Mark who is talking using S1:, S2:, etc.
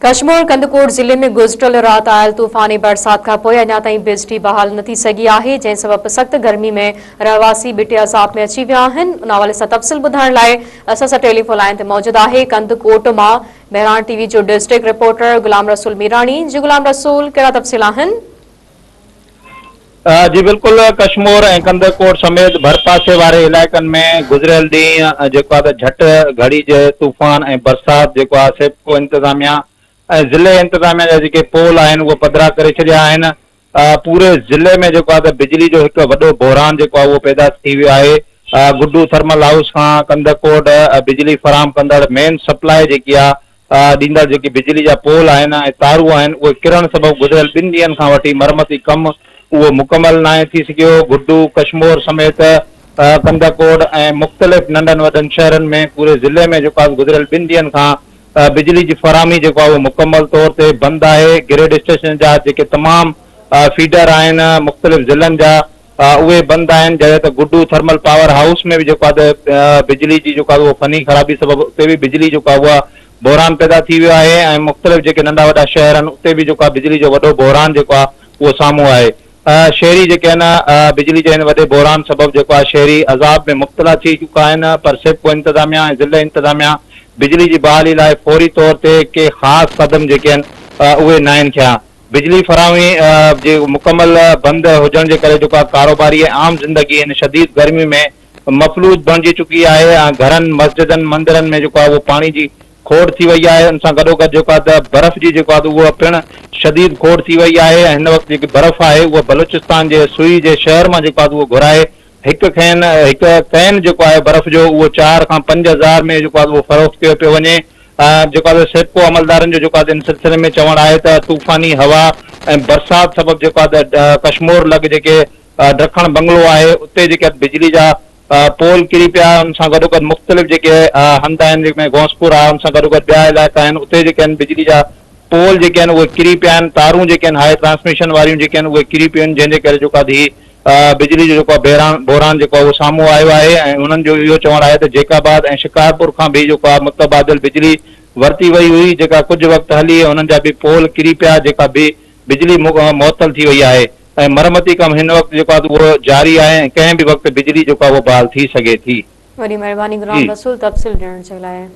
S1: कश्मीर कंदकोट जिले में गुज़िरियल रात आयल तूफ़ानी बरसात का पोइ अञा ताईं बिजली बहाल न थी सघी आहे, जंहिं सबब सख़्त गर्मी में रहवासी बिटे अज़ाब में अची विया आहिनि। उन हवाले सां तफ़सील ॿुधाइण लाइ असां सां टेलीफोन लाइन ते मौजूद आहे कंदकोट मां मेहरान टीवी जो डिस्ट्रिक्ट रिपोर्टर गुलाम रसूल मीरानी। जी गुलाम रसूल, कहिड़ा तफ़सील आहिनि?
S2: जी बिल्कुल, कश्मीर ऐं कंदकोट समेत भरपासे वारे इलाइक़नि में गुज़िरियल ॾींहुं जेको आहे झट घड़ी जे तूफ़ान ऐं बरसात जेको आहे सेप्को इंतिज़ामिया ऐं ज़िले इंतिज़ामिया जा जेके पोल आहिनि उहे पधरा करे छॾिया आहिनि। पूरे ज़िले में जेको आहे बिजली जो हिकु वॾो बहिरान जेको आहे उहो पैदा थी वियो आहे। गुड्डू थर्मल हाउस खां कंदकोट बिजली फराहम कंदड़ मेन सप्लाई जेकी आहे ॾींदड़ जेकी बिजली जा पोल आहिनि ऐं तारूं आहिनि उहे किरण सबबि गुज़िरियल 2 ॾींहंनि खां वठी मरमती कमु उहो मुकमल नाहे थी सघियो। गुड्डू कश्मीर समेत कंदकोट ऐं मुख़्तलिफ़ नंढनि वॾनि शहरनि में पूरे ज़िले में जेको आहे गुज़िरियल 2 ॾींहंनि खां बिजली जी फराहमी जेको आहे उहो मुकमल तौर ते बंदि आहे। ग्रिड स्टेशन जा जेके तमामु फीडर आहिनि मुख़्तलिफ़ ज़िलनि जा उहे बंदि आहिनि। जॾहिं त गुड्डू थर्मल पावर हाउस में बि जेको आहे बिजली जी जेको आहे उहो फनी ख़राबी सबबि उते बि बिजली जेको आहे उहा बहिरान पैदा थी वियो आहे ऐं मुख़्तलिफ़ जेके नंढा वॾा शहर आहिनि उते बि जेको आहे बिजली जो वॾो बहिरान जेको आहे उहो साम्हूं आहे। शहरी जेके आहिनि बिजली जे हिन वॾे बहिरान सबबि जेको आहे शहरी अज़ाब में मुब्तला थी चुका आहिनि, पर सेप्को इंतिज़ामिया ऐं ज़िले इंतिज़ामिया बिजली जी बहाली लाइ फौरी तौर ते के ख़ासि क़दम जेके आहिनि उहे न आहिनि थिया। बिजली फराहमी जे मुकमल बंदि हुजण जे करे जेको आहे कारोबारी ऐं आम ज़िंदगी इन शदीद गर्मी में मफ़लूज बणिजी चुकी आहे ऐं घरनि मस्जिदनि मंदरनि में जेको आहे उहो पाणी जी खोड़ थी वई आहे। उन सां गॾोगॾु जेको आहे बर्फ़ जी जेको आहे उहा पिणु शदीद खोड़ थी वई आहे ऐं हिन वक़्तु जेकी बर्फ़ आहे उहा बलूचिस्तान जे सुई जे शहर मां जेको आहे उहो घुराए हिकु कैन जेको आहे बर्फ़ जो उहो 4 खां 5 हज़ार में जेको आहे उहो फ़रोख़्त कयो पियो वञे। जेको आहे सेप्को अमलदारनि जो जेको आहे इन सिलसिले में चवणु आहे त तूफ़ानी हवा ऐं बरसात सबबि जेको आहे कश्मीर लॻ जेके ॾखण बंगलो आहे उते जेके बिजली जा पोल किरी पिया। उन सां गॾोगॾु मुख़्तलिफ़ जेके हंध आहिनि जंहिंमें घोंसपुर आहे उन सां गॾोगॾु ॿिया इलाइक़ा आहिनि उते जेके आहिनि बिजली जा पोल जेके आहिनि उहे किरी पिया आहिनि। तारूं जेके आहिनि हाई ट्रांसमिशन वारियूं जेके आहिनि उहे किरी पियूं आहिनि, जंहिंजे करे जेको आहे बिजली जो जेको आहे बहिरान जेको आहे उहो साम्हूं आयो आहे ऐं उन्हनि जो इहो चवणु आहे त जेकाबाद ऐं शिकारपुर खां बि जेको आहे मुतबादिल बिजली वरिती वई हुई जेका कुझु वक़्तु हली हुननि जा बि पोल किरी पिया जेका बि बिजली मुअतल थी वई आहे ऐं मरमती कमु हिन वक़्तु जेको आहे उहो जारी आहे ऐं कंहिं बि वक़्तु बिजली जेको आहे उहो बहाल थी सघे थी।
S1: वॾी महिरबानी गुलाम रसूल तफ़सील ॾियण जे लाइ।